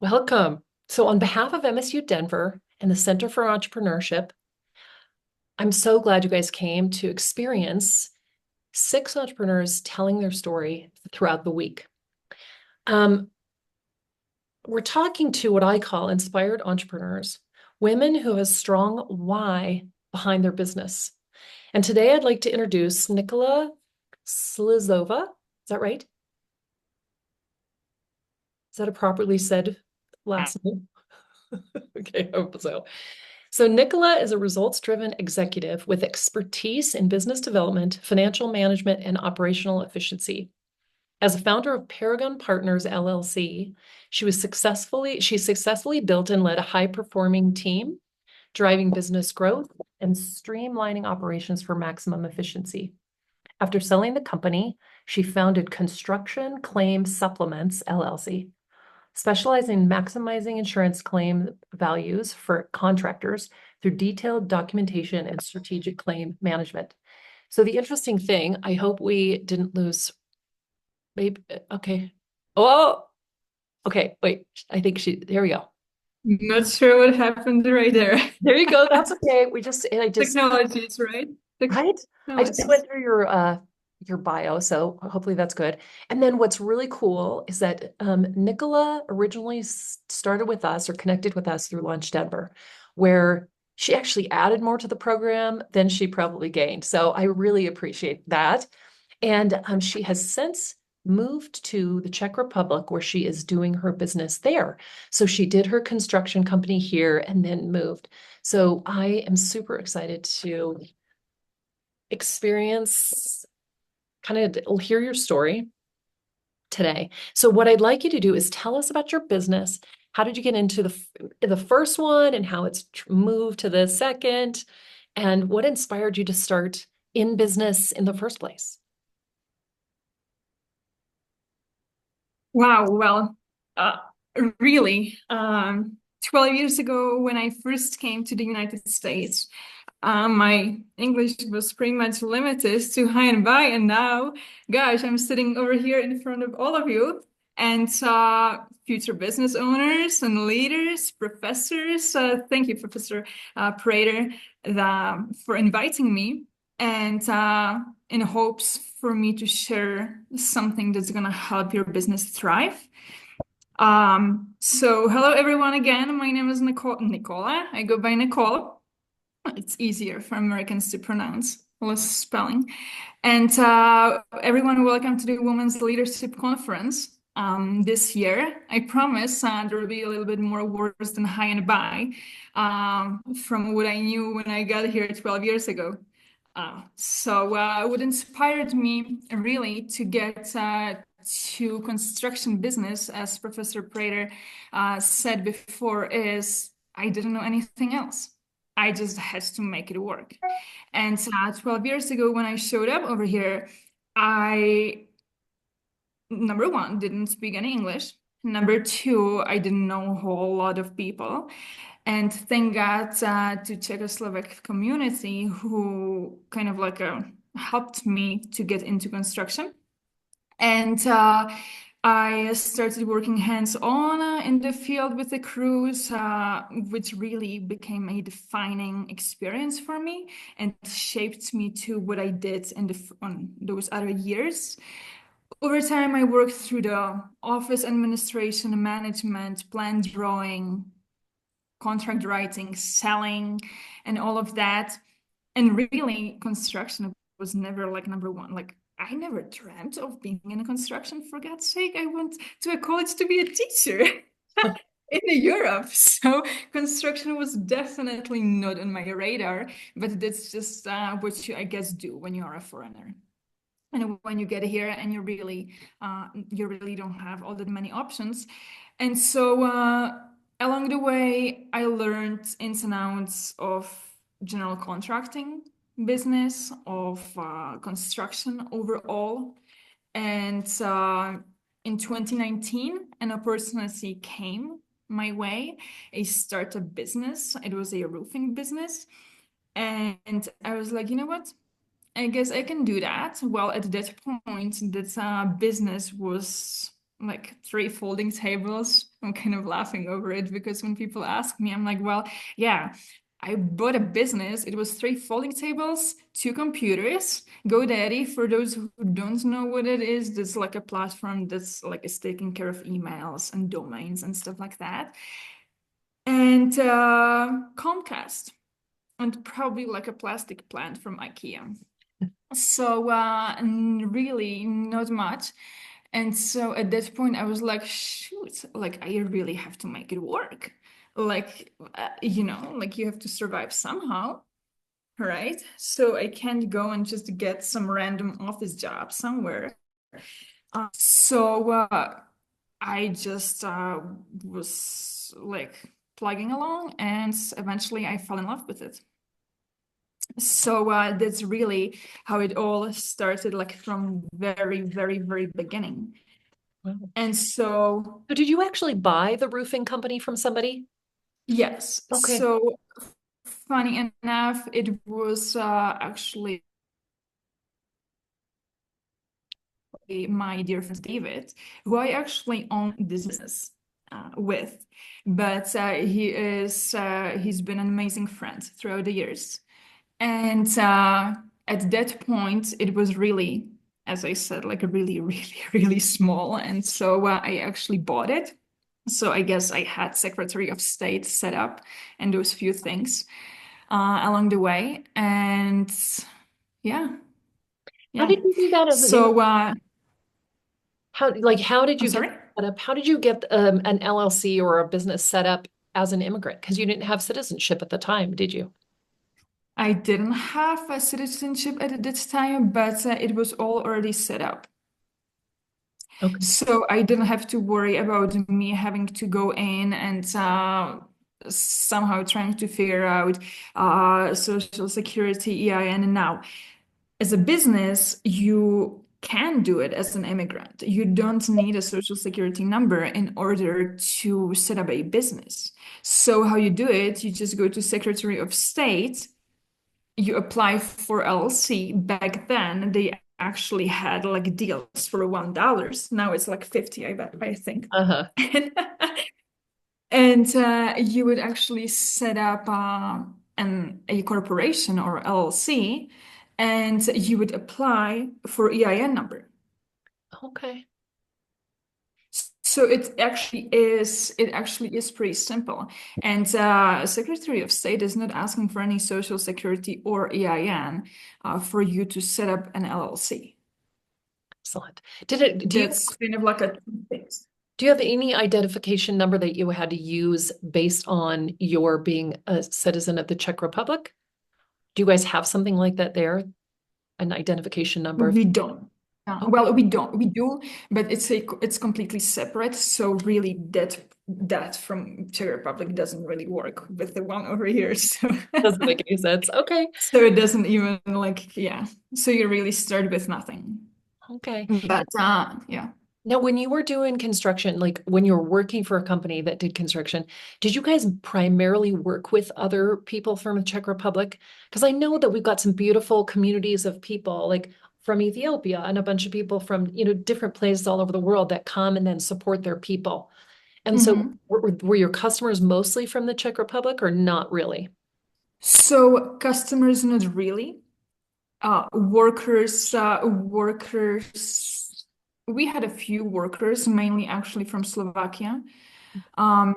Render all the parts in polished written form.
Welcome. So, on behalf of MSU Denver and the Center for Entrepreneurship, I'm so glad you guys came to experience six entrepreneurs telling their story throughout the week. Um, we're talking to what I call inspired entrepreneurs, women who have a strong why behind their business. And today I'd like to introduce Nikola Slizova. Is that right? Is that a properly said last name? Okay, I hope so. So, Nicola is a results-driven executive with expertise in business development, financial management, and operational efficiency. As a founder of Paragon Partners LLC, she successfully built and led a high-performing team, driving business growth and streamlining operations for maximum efficiency. After selling the company, she founded Construction Claim Supplements LLC, specializing in maximizing insurance claim values for contractors through detailed documentation and strategic claim management. So the interesting thing, I hope we didn't lose, maybe, okay. Oh, okay, wait, I think there we go. Not sure what happened right there. There you go, that's okay. Technologies, right? Right? I just Technologies. went through your bio, so hopefully that's good. And then what's really cool is that Nicola originally started with us or connected with us through Lunch Denver, where she actually added more to the program than she probably gained. So I really appreciate that. And she has since moved to the Czech Republic where she is doing her business there. So she did her construction company here and then moved. So I am super excited to experience, kind of hear your story today. So what I'd like you to do is tell us about your business. How did you get into the first one and how it's moved to the second? And what inspired you to start in business in the first place? Wow. Well, uh, really, 12 years ago when I first came to the United States, my English was pretty much limited to hi and bye. And now, gosh, I'm sitting over here in front of all of you and future business owners and leaders, professors. Thank you, Professor Prater, for inviting me. And in hopes for me to share something that's going to help your business thrive. So hello everyone again. My name is Nicola. I go by Nicole. It's easier for Americans to pronounce, less spelling. And everyone, welcome to the Women's Leadership Conference this year. I promise there will be a little bit more words than hi and bye from what I knew when I got here 12 years ago. What inspired me really to get to construction business, as Professor Prater said before, is I didn't know anything else. I just had to make it work. And 12 years ago, when I showed up over here, I, number one, didn't speak any English. Number two, I didn't know a whole lot of people. And thank God to Czechoslovak community who kind of like helped me to get into construction. And I started working hands-on in the field with the crews, which really became a defining experience for me and shaped me to what I did on those other years. Over time, I worked through the office administration, management, plan drawing, contract writing, selling, and all of that. And really, construction was never like number one. Like, I never dreamt of being in construction. For God's sake, I went to a college to be a teacher in Europe. So construction was definitely not on my radar. But that's just what you, I guess, do when you are a foreigner. And when you get here and you really don't have all that many options. And so along the way, I learned ins and outs of general contracting business, of construction overall. And in 2019, an opportunity came my way, a startup business. It was a roofing business. And I was like, you know what? I guess I can do that. Well, at that point, that business was like three folding tables. I'm kind of laughing over it because when people ask me, I'm like, well, yeah, I bought a business. It was three folding tables, two computers. GoDaddy, for those who don't know what it is, that's like a platform that's like is taking care of emails and domains and stuff like that. And Comcast, and probably like a plastic plant from IKEA. So really not much. And so at that point, I was like, shoot, like I really have to make it work. Like, like you have to survive somehow, right? So I can't go and just get some random office job somewhere. So I just was like plugging along, and eventually I fell in love with it. So that's really how it all started, like from very, very, very beginning. Wow. And so, So did you actually buy the roofing company from somebody? yes, Okay. so funny enough, it was actually my dear friend David, who I actually own this business with. But he's been an amazing friend throughout the years. And at that point, it was really, as I said, like a really, really, really small. And so I actually bought it. So I guess I had Secretary of State set up and those few things along the way. And yeah, How yeah. did you do that as an immigrant? So How did I'm you get sorry. set up? How did you get an LLC or a business set up as an immigrant? Because you didn't have citizenship at the time, did you? I didn't have a citizenship at that time, but it was all already set up. Okay. So I didn't have to worry about me having to go in and somehow trying to figure out Social Security, EIN. Now, as a business, you can do it as an immigrant. You don't need a Social Security number in order to set up a business. So how you do it, you just go to Secretary of State, you apply for LLC. Back then, they actually had like deals for $1. Now it's like 50, I bet, I think. Uh-huh. And you would actually set up a corporation or LLC, and you would apply for EIN number. Okay. So it actually is pretty simple. And Secretary of State is not asking for any Social Security or EIN for you to set up an LLC. Excellent. That's kind of like a fix. Do you have any identification number that you had to use based on your being a citizen of the Czech Republic? Do you guys have something like that there? An identification number? We don't. Okay. Well, we don't. We do, but it's completely separate. So really, that from Czech Republic doesn't really work with the one over here. So Doesn't make any sense. Okay. so it doesn't even like yeah. So you really start with nothing. Okay. But yeah. Now, when you were doing construction, like when you were working for a company that did construction, did you guys primarily work with other people from the Czech Republic? Because I know that we've got some beautiful communities of people like from Ethiopia and a bunch of people from, different places all over the world that come and then support their people. And so Mhm. were your customers mostly from the Czech Republic or not really? So customers, not really. Workers. We had a few workers, mainly actually from Slovakia. Um,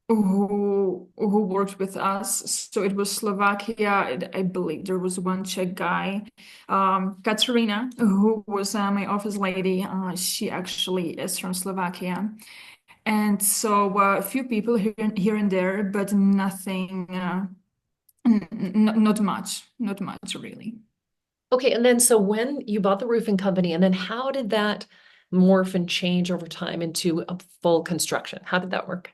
who worked with us. So it was Slovakia. I believe there was one Czech guy, Katerina, who was my office lady. She actually is from Slovakia. And so a few people here and there, but nothing, not much really. Okay, and then so when you bought the roofing company, and then how did that morph and change over time into a full construction? How did that work?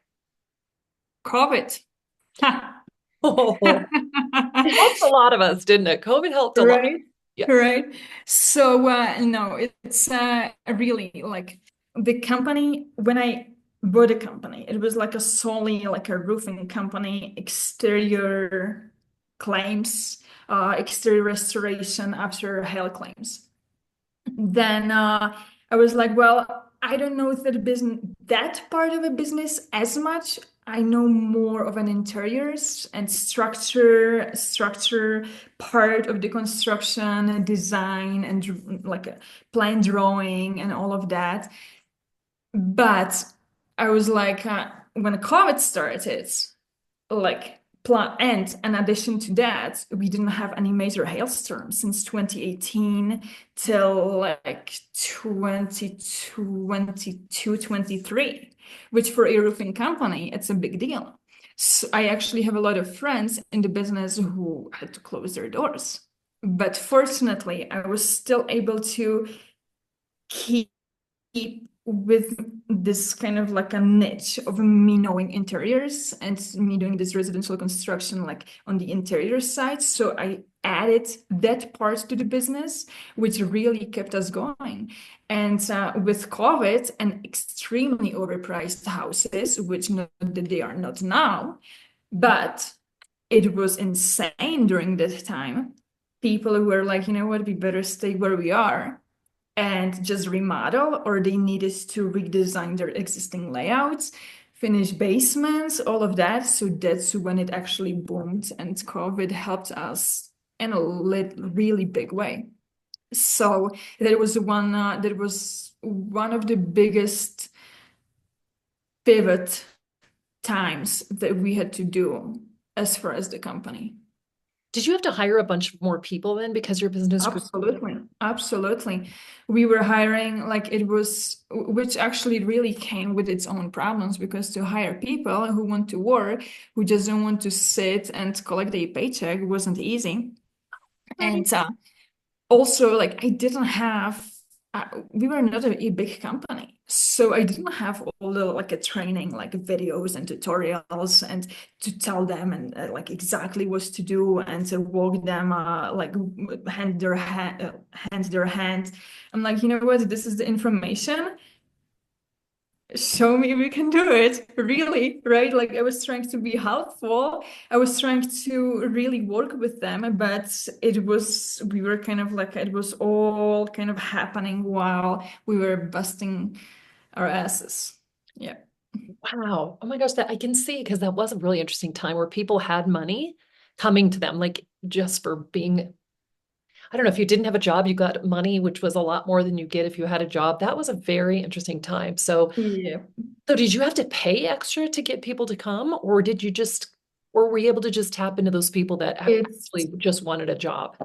COVID. Oh, it helped a lot of us, didn't it? COVID helped a lot. Right, Yeah. right. So no, it's really like the company. When I bought a company, it was like a solely like a roofing company, exterior claims, exterior restoration after hail claims. Then I was like, well, I don't know that business, that part of a business as much. I know more of an interiors and structure part of the construction and design and like a plan drawing and all of that. But I was like, when COVID started, like and in addition to that, we didn't have any major hailstorms since 2018 till like 2022, 23, which for a roofing company, it's a big deal. So I actually have a lot of friends in the business who had to close their doors. But fortunately, I was still able to keep with this kind of like a niche of me knowing interiors and me doing this residential construction like on the interior side. So I added that part to the business, which really kept us going. And with COVID and extremely overpriced houses, which not that they are not now, but it was insane during that time. People were like, you know what, we better stay where we are and just remodel, or they needed to redesign their existing layouts, finish basements, all of that. So that's when it actually boomed, and COVID helped us in a really big way. So that was one of the biggest pivot times that we had to do as far as the company. Did you have to hire a bunch more people then because your business grew? Absolutely. Absolutely. We were hiring like it was, which actually really came with its own problems because to hire people who want to work, who just don't want to sit and collect a paycheck wasn't easy. Right. And also, like, I didn't have, we were not a big company. So I didn't have all the like a training, like videos and tutorials and to tell them and like exactly what to do and to walk them, like hand their hand. I'm like, you know what? This is the information. Show me we can do it, really, right? Like I was trying to be helpful. I was trying to really work with them, but we were kind of like, it was all kind of happening while we were busting our asses. Yeah. Wow. Oh my gosh, that I can see because that was a really interesting time where people had money coming to them, like just for being, I don't know, if you didn't have a job, you got money, which was a lot more than you get if you had a job. That was a very interesting time. Yeah. So did you have to pay extra to get people to come, or did you just, or were you able to just tap into those people that It's actually just wanted a job?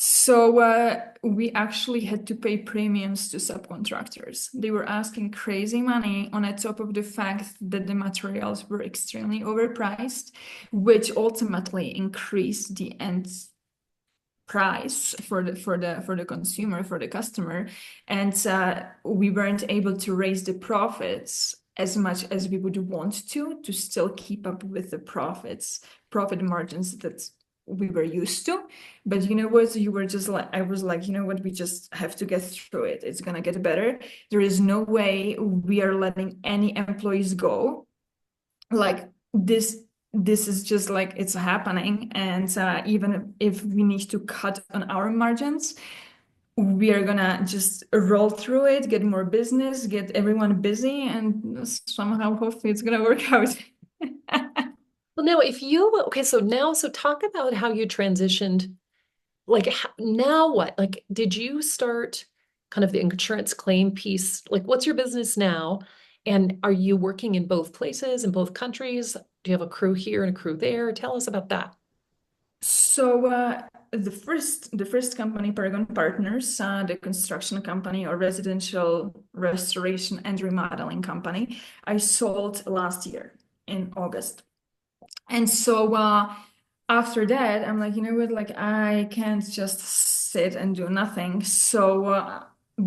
so we actually had to pay premiums to subcontractors. They were asking crazy money on top of the fact that the materials were extremely overpriced, which ultimately increased the end price for the consumer, for the customer. And we weren't able to raise the profits as much as we would want to still keep up with the profit margins that we were used to. But you know what, you were just like, I was like, you know what, we just have to get through it. It's gonna get better. There is no way we are letting any employees go. Like this is just like it's happening, and even if we need to cut on our margins, we are gonna just roll through it, get more business, get everyone busy, and somehow hopefully it's gonna work out. Well, now if you, okay, so now, so talk about how you transitioned. Like now what? Like, did you start kind of the insurance claim piece? Like, what's your business now? And are you working in both places, in both countries? Do you have a crew here and a crew there? Tell us about that. So the first company, Paragon Partners, the construction company or residential restoration and remodeling company, I sold last year in August. And so after that, I'm like, you know what, like I can't just sit and do nothing. So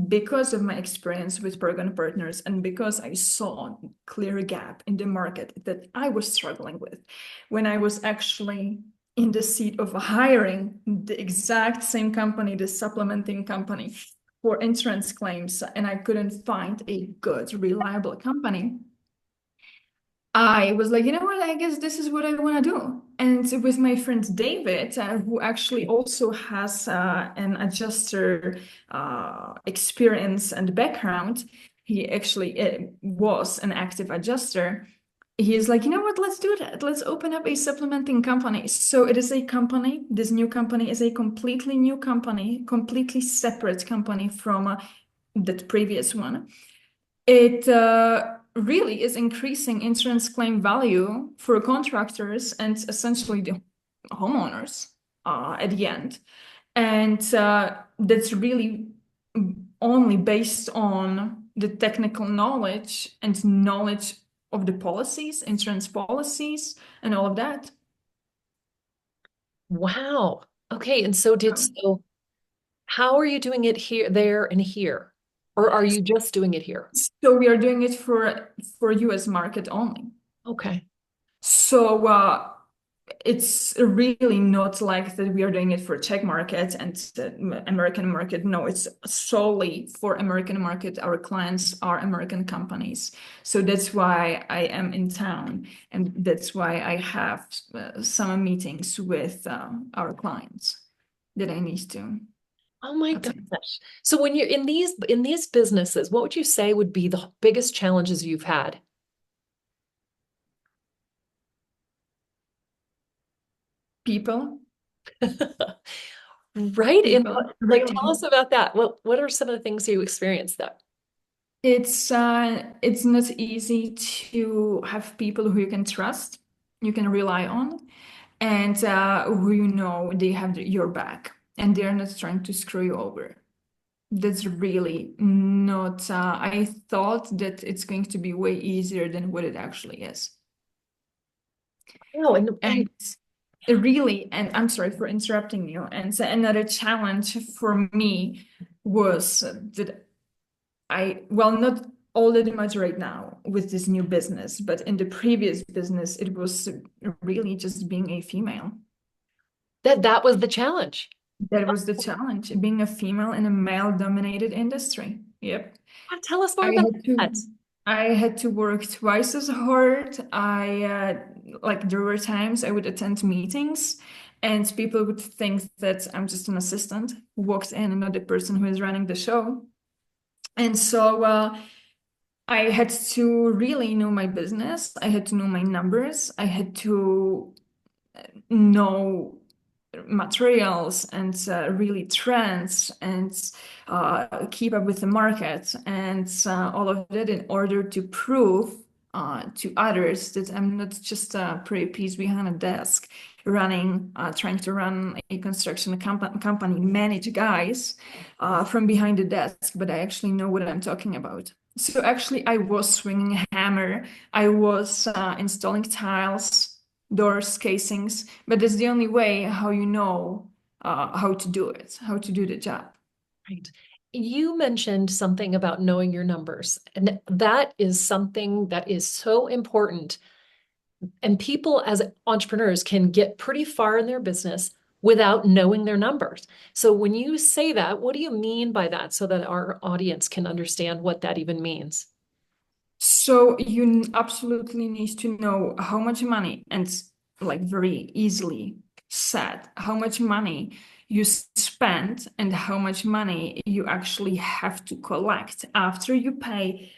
because of my experience with Paragon Partners and because I saw a clear gap in the market that I was struggling with when I was actually in the seat of hiring the exact same company, the supplementing company for insurance claims, and I couldn't find a good, reliable company. I was like, you know what? I guess this is what I want to do. And with my friend David, who actually also has an adjuster experience and background, he actually was an active adjuster. He is like, you know what, let's do that. Let's open up a supplementing company. So it is a company. This new company is a completely new company, completely separate company from that previous one. It really is increasing insurance claim value for contractors and essentially the homeowners at the end. And that's really only based on the technical knowledge and knowledge of the policies, insurance policies, and all of that. Wow. Okay. And so so how are you doing it here, there, and here? Or are you just doing it here? So we are doing it for US market only. Okay. So it's really not like that we are doing it for Czech market and the American market. No, it's solely for American market. Our clients are American companies. So that's why I am in town, and that's why I have some meetings with our clients that I need to Oh my attend. gosh. So when you're in these businesses, what would you say would be the biggest challenges you've had? People, Right? And people, like tell really. us about that. What are some of the things you experienced that? It's not easy to have people who you can trust, you can rely on, and who you know they have your back and they're not trying to screw you over. That's really not, I thought that it's going to be way easier than what it actually is. Oh, and And it really, and I'm sorry for interrupting you. And so another challenge for me was that well, not all that much right now with this new business, but in the previous business, it was really just being a female. that was the challenge. That was the challenge, being a female in a male-dominated industry. Yep. Tell us more I about had to that. I had to work twice as hard. Like there were times I would attend meetings and people would think that I'm just an assistant who walks in and not the person who is running the show. And so I had to really know my business. I had to know my numbers. I had to know materials and really trends and keep up with the market and all of that in order to prove to others that I'm not just a pretty piece behind a desk trying to run a construction company, manage guys from behind the desk, but I actually know what I'm talking about. So actually, I was swinging a hammer. I was installing tiles, doors, casings, but that's the only way how you know how to do it, how to do the job. Right. You mentioned something about knowing your numbers, and that is something that is so important. And people as entrepreneurs can get pretty far in their business without knowing their numbers. So when you say that, what do you mean by that so that our audience can understand what that even means? So you absolutely need to know how much money, and like very easily said, how much money you spend and how much money you actually have to collect after you pay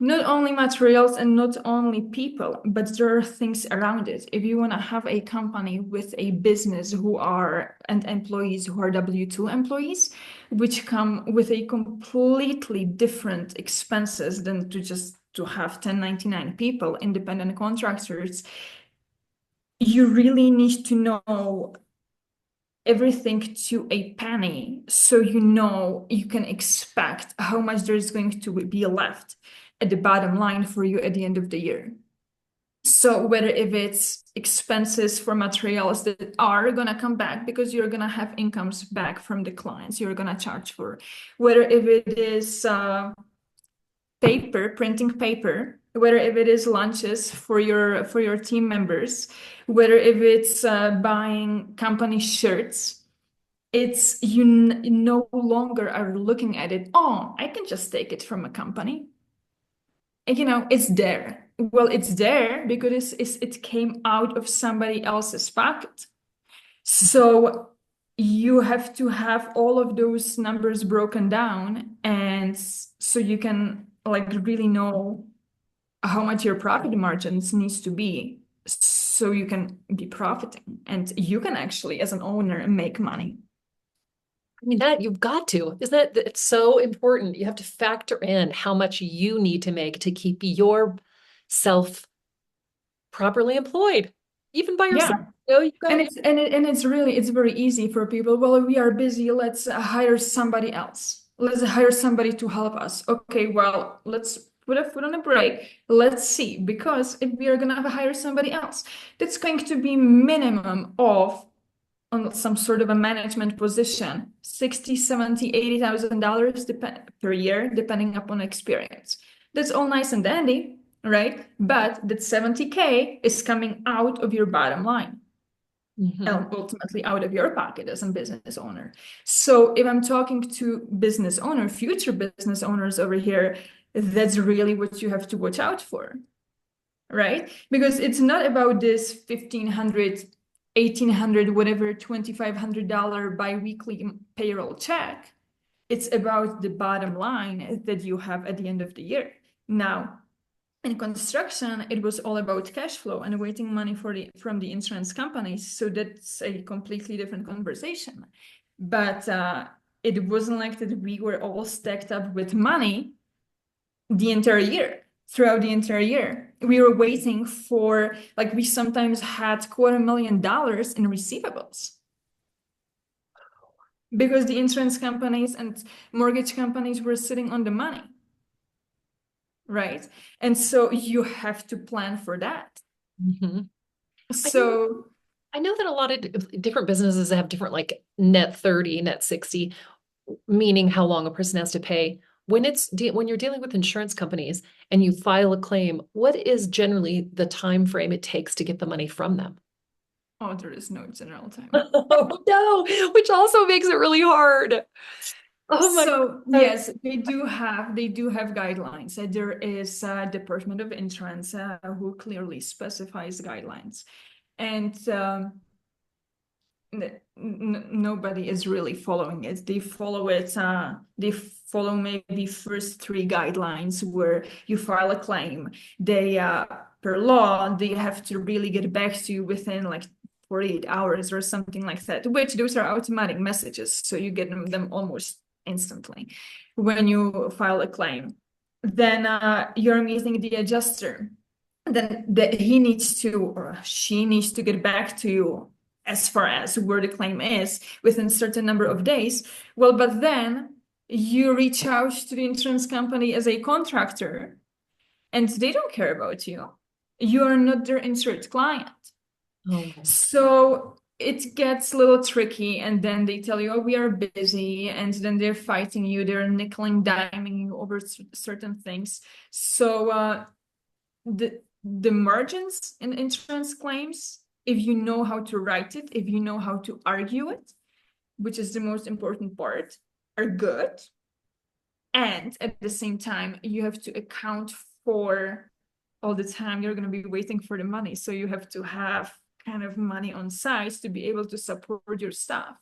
not only materials and not only people, but there are things around it. If you want to have a company with a business who are and employees who are W-2 employees, which come with a completely different expenses than to just to have 1099 people, independent contractors, you really need to know everything to a penny so you know you can expect how much there's going to be left at the bottom line for you at the end of the year. So whether if it's expenses for materials that are gonna come back because you're gonna have incomes back from the clients you're gonna charge for, whether if it is paper, printing paper, whether if it is lunches for your team members, whether if it's buying company shirts, it's you no longer are looking at it, oh, I can just take it from a company. And, it's there. Well, it's there because it came out of somebody else's pocket. So you have to have all of those numbers broken down, and so you can like really know how much your profit margins needs to be so you can be profiting and you can actually, as an owner, make money. I mean, that you've got to, isn't it? It's so important. You have to factor in how much you need to make to keep yourself properly employed, even by yourself. Yeah. You got, And it's really it's very easy for people. Well, we are busy. Let's hire somebody else. Let's hire somebody to help us. Okay, well, let's put a foot on a break. Let's see, because if we are gonna hire somebody else, that's going to be minimum of on some sort of a management position, 60, 70, $80,000 per year, depending upon experience. That's all nice and dandy, right? But that 70K is coming out of your bottom line Mhm. and ultimately out of your pocket as a business owner. So if I'm talking to business owner, future business owners over here, that's really what you have to watch out for, right? Because it's not about this 1,500, 1,800, whatever, $2,500 biweekly payroll check. It's about the bottom line that you have at the end of the year. Now, in construction, it was all about cash flow and waiting money from the insurance companies. So that's a completely different conversation. But it wasn't like that we were all stacked up with money the entire year. Throughout the entire year, we were waiting for, like, we sometimes had $250,000 in receivables because the insurance companies and mortgage companies were sitting on the money, right? And so you have to plan for that. Mhm. I know, So, I know that a lot of different businesses have different like net 30, net 60, meaning how long a person has to pay. When you're dealing with insurance companies and you file a claim, what is generally the time frame it takes to get the money from them? oh, there is no general time. Oh no, which also makes it really hard. Oh my So God. yes, they do have guidelines. There is a Department of Insurance who clearly specifies guidelines, and nobody is really following it. They follow it. They follow maybe first three guidelines where you file a claim. They per law they have to really get back to you within like 48 hours or something like that. Which those are automatic messages, so you get them almost instantly when you file a claim. Then you're meeting the adjuster. Then he needs to or she needs to get back to you as far as where the claim is within a certain number of days. Well, but then you reach out to the insurance company as a contractor and they don't care about you. You are not their insured client. Oh, So it gets a little tricky, and then they tell you, oh, we are busy, and then they're fighting you, they're nickel and diming you over certain things. So the margins in insurance claims, if you know how to write it, if you know how to argue it, which is the most important part, are good. And at the same time, you have to account for all the time you're going to be waiting for the money. So you have to have kind of money on site to be able to support your staff.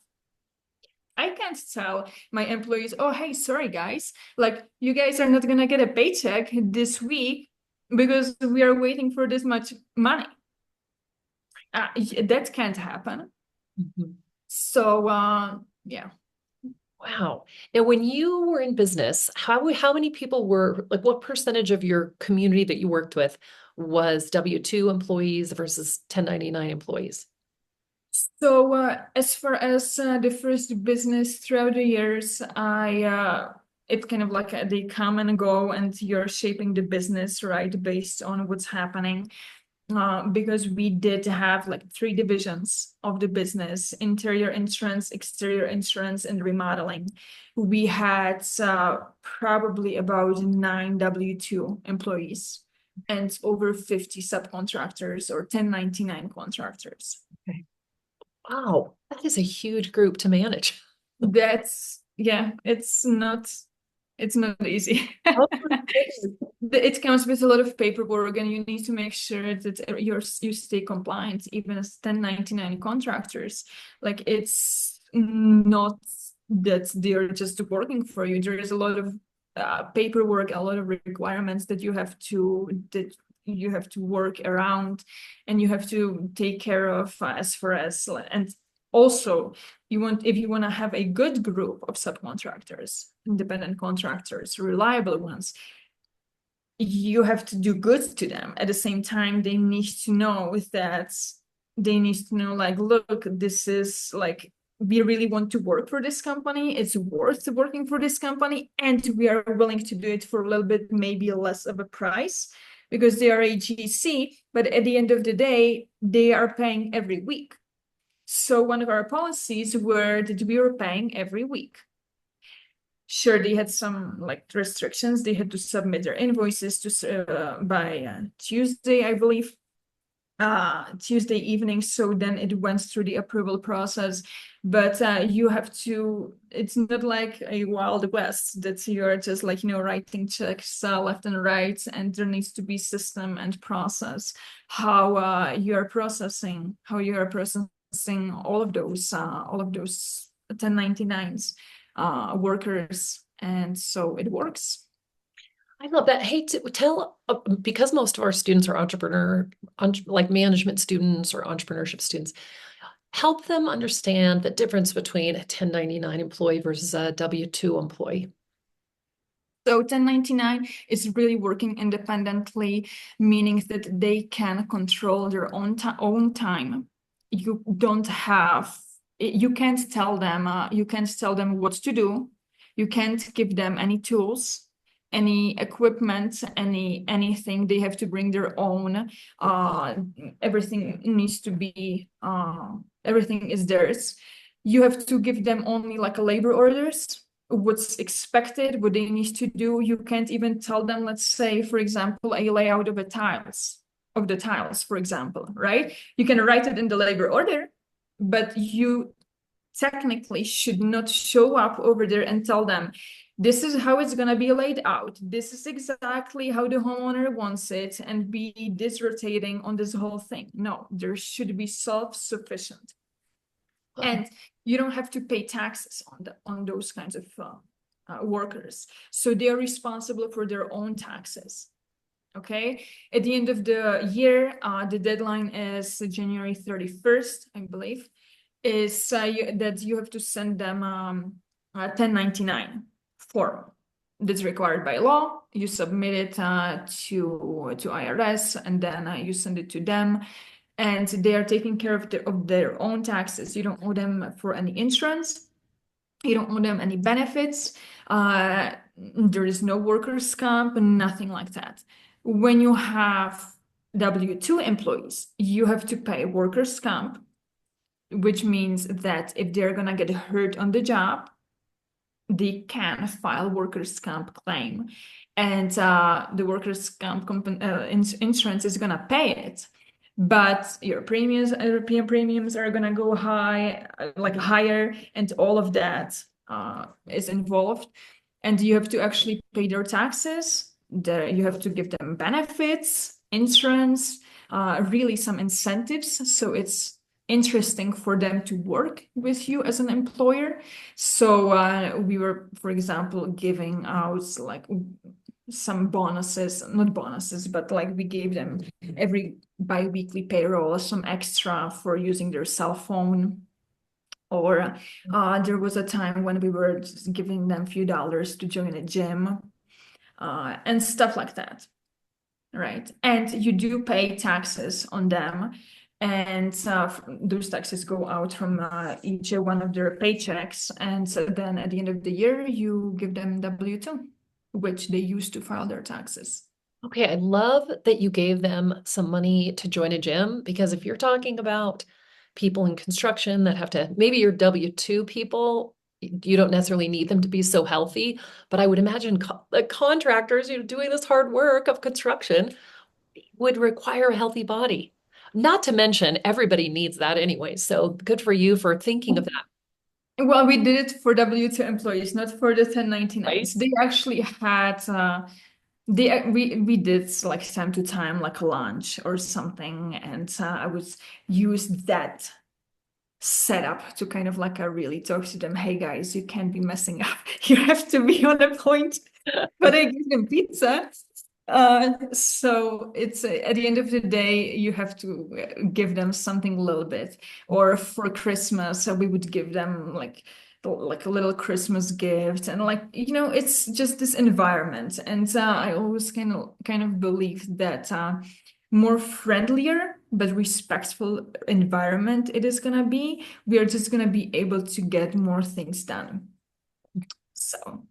I can't tell my employees, oh, hey, sorry, guys, like you guys are not going to get a paycheck this week because we are waiting for this much money. That can't happen. mhm. So, yeah. Wow. Now, when you were in business, how many people were like what percentage of your community that you worked with was W-2 employees versus 1099 employees? So, as far as the first business throughout the years, it's kind of like they come and go, and you're shaping the business, right, based on what's happening. Because we did have like three divisions of the business: interior insurance, exterior insurance, and remodeling. We had probably about 9 W-2 employees and over 50 subcontractors or 1099 contractors. Okay. Wow, that is a huge group to manage. That's, yeah, it's not easy. Oh my goodness. It comes with a lot of paperwork, and you need to make sure that you stay compliant, even as 1099 contractors. Like it's not that they're just working for you. There is a lot of paperwork, a lot of requirements that you have to work around, and you have to take care of as far as, and also if you want to have a good group of subcontractors, independent contractors, reliable ones, you have to do good to them. At the same time, they need to know like, look, this is like, we really want to work for this company. It's worth working for this company, and we are willing to do it for a little bit, maybe less of a price, because they are a GC, but at the end of the day, they are paying every week. So one of our policies were that we were paying every week. Sure, they had some like restrictions. They had to submit their invoices by Tuesday, I believe, Tuesday evening. So then it went through the approval process. But you have to, it's not like a Wild West that you're just like, writing checks left and right. And there needs to be system and process, how you are processing all of those 1099s. Workers, and so it works. I love that. Hey, because most of our students are like management students or entrepreneurship students, help them understand the difference between a 1099 employee versus a W-2 employee. So 1099 is really working independently, meaning that they can control their own time. You can't tell them what to do. You can't give them any tools, any equipment, anything. They have to bring their own. Everything is theirs. You have to give them only like labor orders, what's expected, what they need to do. You can't even tell them, let's say, for example, a layout of the tiles, for example, right? You can write it in the labor order, but you technically should not show up over there and tell them, this is how it's going to be laid out. This is exactly how the homeowner wants it, and be disrotating on this whole thing. No, there should be self-sufficient. And you don't have to pay taxes on those kinds of workers. So they're responsible for their own taxes. Okay. At the end of the year, the deadline is January 31st, I believe, is that you have to send them a 1099 form that's required by law. You submit it to IRS, and then you send it to them. And they are taking care of their own taxes. You don't owe them for any insurance. You don't owe them any benefits. There is no workers' comp, nothing like that. When you have W-2 employees, you have to pay workers' comp, which means that if they're gonna get hurt on the job, they can file workers' comp claim, and the workers' comp insurance is gonna pay it. But European premiums are gonna go higher, and all of that is involved. And you have to actually pay their taxes. You have to give them benefits, insurance, really some incentives. So it's interesting for them to work with you as an employer. So we were, for example, giving out like some bonuses, not bonuses, but like we gave them every bi-weekly payroll some extra for using their cell phone. Or there was a time when we were just giving them a few dollars to join a gym, and stuff like that, right? And you do pay taxes on them, and those taxes go out from each one of their paychecks. And so then at the end of the year, you give them W-2, which they use to file their taxes. Okay, I love that you gave them some money to join a gym, because if you're talking about people in construction that have to, maybe your W-2 people, you don't necessarily need them to be so healthy, but I would imagine the contractors, doing this hard work of construction would require a healthy body. Not to mention, everybody needs that anyway. So good for you for thinking of that. Well, we did it for W-2 employees, not for the 1099s. Right? They actually had we did like time to time like a lunch or something, and I would use that setup to kind of like really talk to them. Hey guys, you can't be messing up. You have to be on the point. but I give them pizza. So it's at the end of the day, you have to give them something a little bit. Or for Christmas, we would give them like a little Christmas gift, and like it's just this environment. And I always kind of believe that more friendlier but respectful environment it is gonna be, we are just gonna be able to get more things done. So.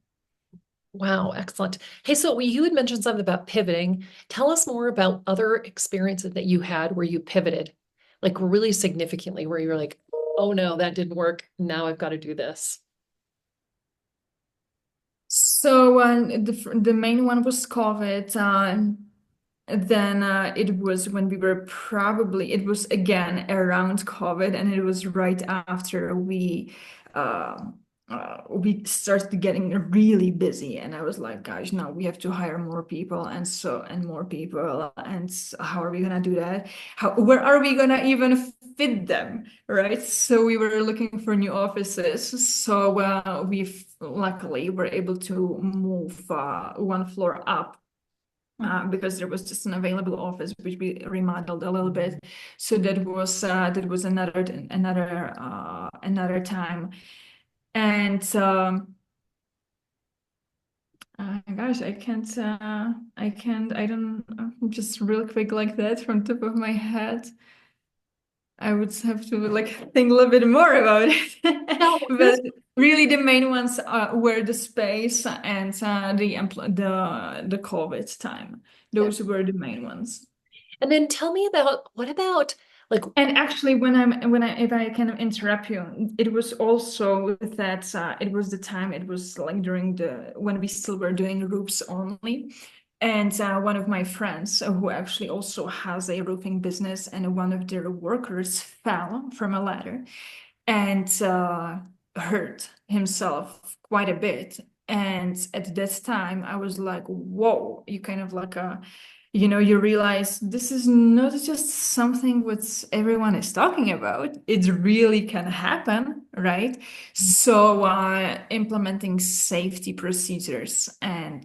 Wow, excellent. Hey, so you had mentioned something about pivoting. Tell us more about other experiences that you had where you pivoted, like really significantly, where you're like, oh no, that didn't work. Now I've got to do this. So the main one was COVID. Then it was when we were it was again around COVID, and it was right after uh, we started getting really busy, and I was like, guys, now we have to hire more people, and more people, and how are we gonna do that? Where are we gonna even fit them, right? So we were looking for new offices. So we luckily were able to move one floor up because there was just an available office which we remodeled a little bit. So that was another time. And gosh, I don't just real quick like that from top of my head. I would have to like think a little bit more about No, it. this, But really the main ones were the space and the COVID time. Those were the main ones. and then tell me about what about like, And actually, if I kind of interrupt you, it was also that it was the time, it was like during when we still were doing roofs only. And one of my friends, who actually also has a roofing business, and one of their workers fell from a ladder and hurt himself quite a bit. And at that time, I was like, whoa, you kind of like you realize this is not just something what everyone is talking about. It really can happen, right? So implementing safety procedures and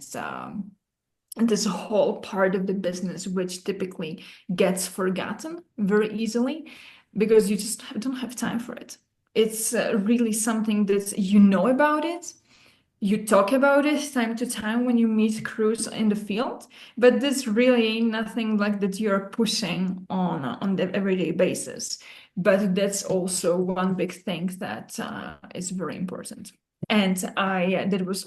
this whole part of the business, which typically gets forgotten very easily because you just don't have time for it. It's really something that you know about it. You talk about it time to time when you meet crews in the field, but this really nothing like that you're pushing on the everyday basis. But that's also one big thing that is very important. And that was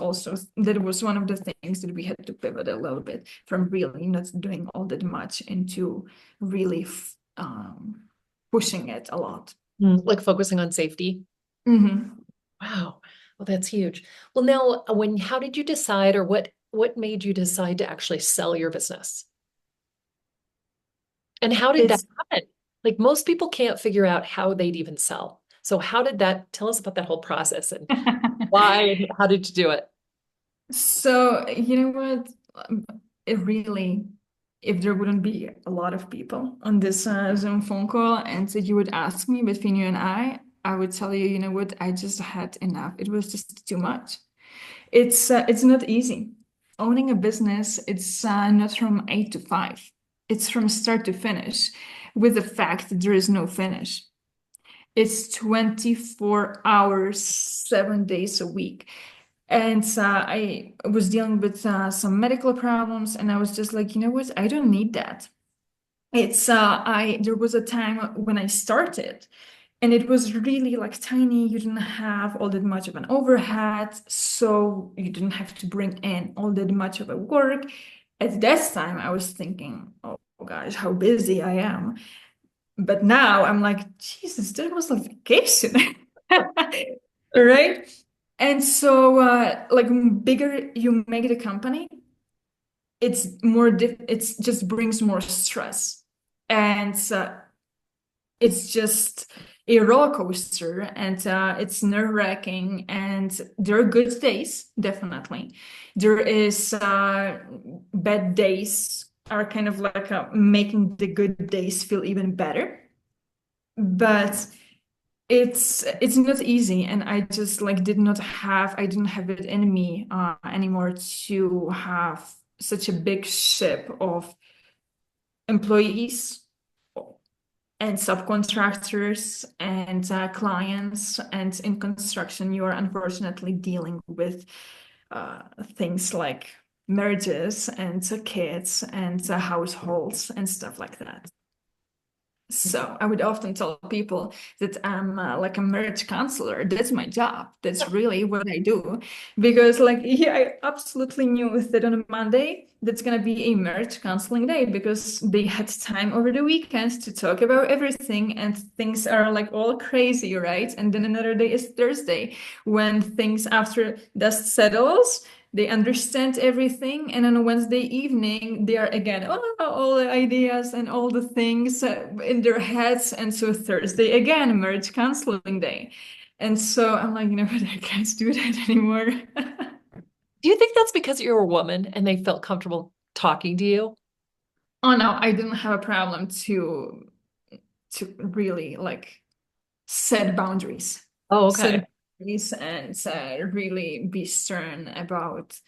one of the things that we had to pivot a little bit from really not doing all that much into really pushing it a lot. like focusing on safety? Mhm. Wow. Well, that's huge. Well, now how did you decide or what made you decide to actually sell your business? And how did that It's happen? Like most people can't figure out how they'd even sell. So how did that, tell us about that whole process and why and how did you do it? So, you know what? It really, if there wouldn't be a lot of people on this Zoom phone call, and so you would ask me between you and I would tell you, you know what? I just had enough. It was just too much. It's not easy. Owning a business, it's not from 8 to 5. It's from start to finish, with the fact that there is no finish. It's 24 hours, 7 days a week. And I was dealing with some medical problems, and I was just like, you know what? I don't need that. There was a time when I started, and it was really like tiny. You didn't have all that much of an overhead, so you didn't have to bring in all that much of a work. At that time, I was thinking, oh gosh, how busy I am. But now I'm like, Jesus, that was a vacation. Right? And so, like, bigger you make the company, it's just brings more stress, and it's just a roller coaster, and it's nerve-wracking. And there are good days, definitely. There is bad days are kind of like making the good days feel even better, but It's not easy, and I just like I didn't have it in me anymore to have such a big ship of employees and subcontractors and clients. And in construction, you are unfortunately dealing with things like marriages and kids and households and stuff like that. So I would often tell people that I'm like a marriage counselor. That's my job. That's really what I do. Because like, yeah, I absolutely knew that on a Monday, that's going to be a marriage counseling day because they had time over the weekend to talk about everything and things are like all crazy, right? And then another day is Thursday when things after dust settles, they understand everything, and on a Wednesday evening they are again all the ideas and all the things in their heads, and so Thursday again marriage counseling day. And so I'm like, you know what, I can't do that anymore. Do you think that's because you're a woman and they felt comfortable talking to you? Oh no, I didn't have a problem to really like set boundaries, Oh, set okay. boundaries, and really be stern about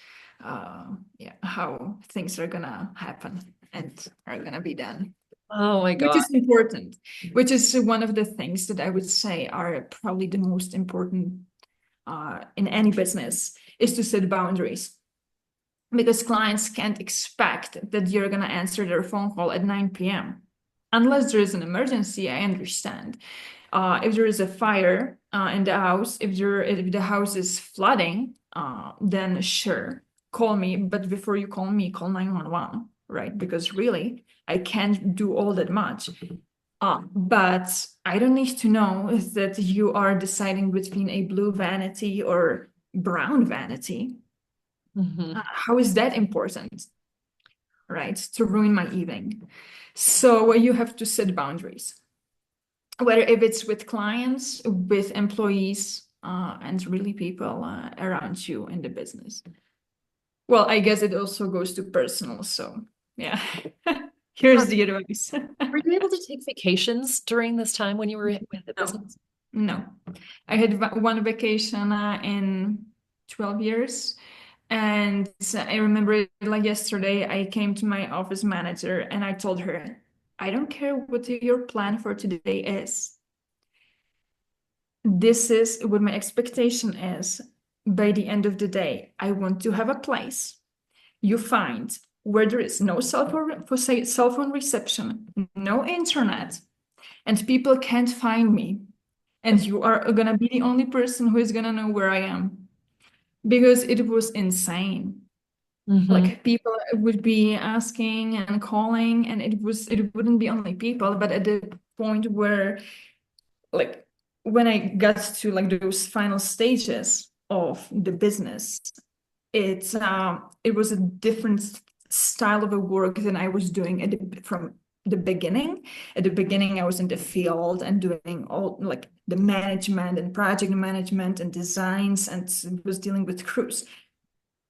yeah, how things are gonna happen and are gonna be done, Oh my which God. is important, which is one of the things that I would say are probably the most important in any business, is to set boundaries. Because clients can't expect that you're going to answer their phone call at 9 p.m. Unless there is an emergency, I understand. If there is a fire in the house, if the house is flooding, then sure, call me. But before you call me, call 911, right? Because really, I can't do all that much. But I don't need to know that you are deciding between a blue vanity or brown vanity. Mhm. How is that important, right? To ruin my evening. So you have to set boundaries, whether if it's with clients, with employees, and really people around you in the business. Well, I guess it also goes to personal. So yeah, Uh, here's the advice. Were you able to take vacations during this time when you were with the No, business? no. I had one vacation in 12 years. And I remember it like yesterday, I came to my office manager and I told her, I don't care what your plan for today is. This is what my expectation is. By the end of the day, I want to have a place you find where there is no cell phone reception, no internet, and people can't find me. And you are gonna be the only person who is gonna know where I am. Because it was insane. Hmm. Like people would be asking and calling, and it wouldn't be only people, but at the point where like when I got to like those final stages of the business, it was a different style of a work than I was doing from the beginning. At the beginning, I was in the field and doing all like the management and project management and designs, and was dealing with crews.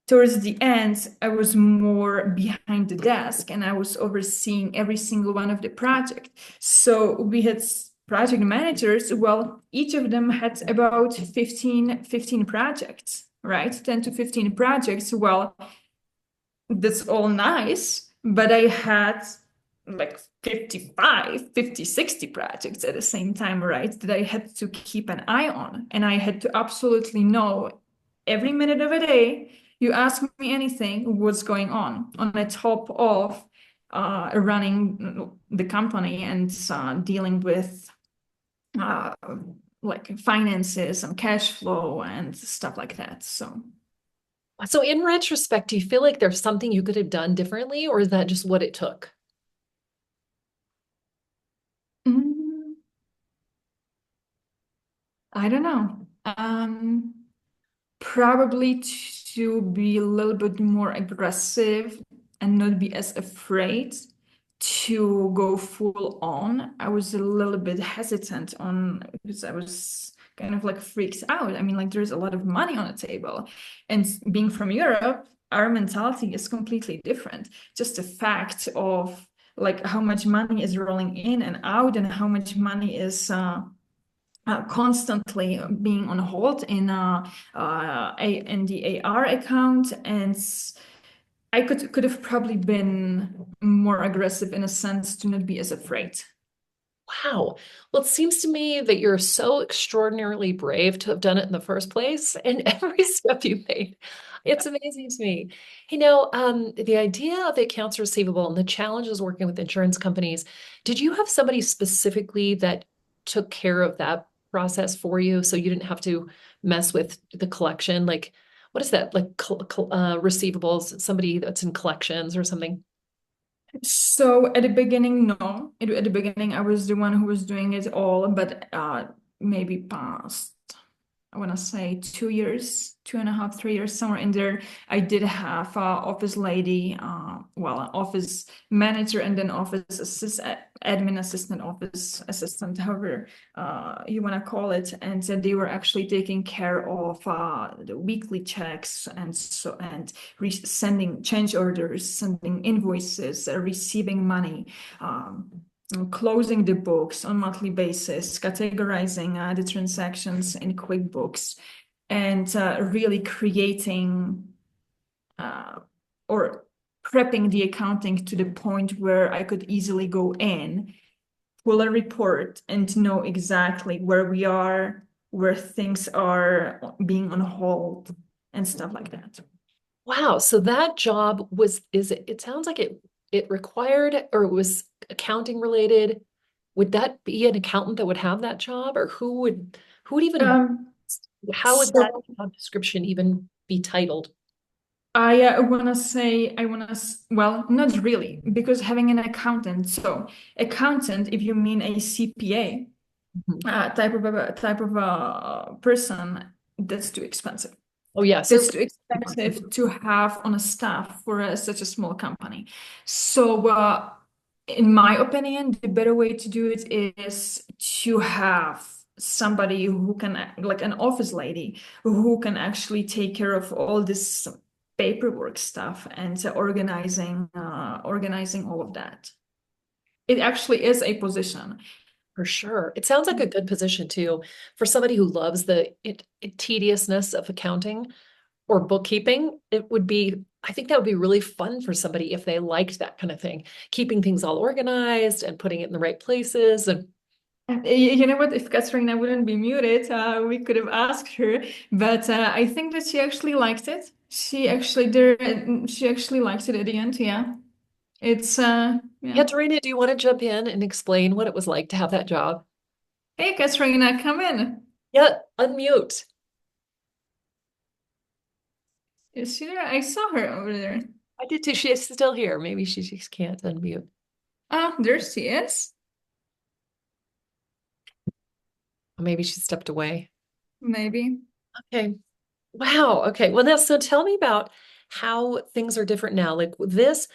Towards the end, I was more behind the desk and I was overseeing every single one of the project. So we had project managers. Well, each of them had about 15 projects, right? 10 to 15 projects. Well, that's all nice, but I had like 55, 50, 60 projects at the same time, right? That I had to keep an eye on. And I had to absolutely know every minute of a day, you ask me anything, what's going on the top of running the company and dealing with uh, like finances and cash flow and stuff like that. So. So in retrospect, do you feel like there's something you could have done differently, or is that just what it took? Mm, I don't know. Probably to be a little bit more aggressive and not be as afraid to go full on. I was a little bit hesitant on because I was kind of like freaked out. I mean, like there's a lot of money on the table. And being from Europe, our mentality is completely different. Just the fact of like how much money is rolling in and out and how much money is constantly being on hold in the AR account, and I could have probably been more aggressive in a sense to not be as afraid. Wow. Well, it seems to me that you're so extraordinarily brave to have done it in the first place and every step you made. It's amazing to me. The idea of the accounts receivable and the challenges working with insurance companies, did you have somebody specifically that took care of that process for you so you didn't have to mess with the collection? Like, what is that? Like receivables, somebody that's in collections or something? So at the beginning, no. At the beginning, I was the one who was doing it all, but maybe past, I want to say 2 years, 2.5, 3 years, somewhere in there. I did have office lady, well, an office manager, and then admin assistant, office assistant, however you want to call it. And so they were actually taking care of the weekly checks and sending change orders, sending invoices, receiving money. Closing the books on monthly basis, categorizing the transactions in QuickBooks, and really creating or prepping the accounting to the point where I could easily go in, pull a report, and know exactly where we are, where things are being on hold, and stuff like that. Wow. So that job it sounds like it required or it was accounting related. Would that be an accountant that would have that job or who would even Um, how would that so job description even be titled? I want to say, well, not really, because having an accountant, so accountant, if you mean a CPA Mhm. type of a person, that's too expensive. Oh yeah, That's certainly. too expensive to have on a staff for such a small company. So, in my opinion, the better way to do it is to have somebody who can, like an office lady, who can actually take care of all this paperwork stuff and organizing all of that. It actually is a position. For sure. It sounds like a good position too for somebody who loves the tediousness of accounting or bookkeeping. It would be, I think that would be really fun for somebody if they liked that kind of thing, keeping things all organized and putting it in the right places. And You know what? If Katrina wouldn't be muted, we could have asked her. But I think that she actually liked it. She actually liked it at the end. Yeah, it's yeah. Katerina, do you want to jump in and explain what it was like to have that job? Hey, Katrina, come in. Yeah, unmute. Is she there? I saw her over there. I did too. She is still here. Maybe she just can't unmute. Oh, there she is. Maybe she stepped away. Maybe. Okay. Wow. Okay. Well, now, so tell me about how things are different now. Like with this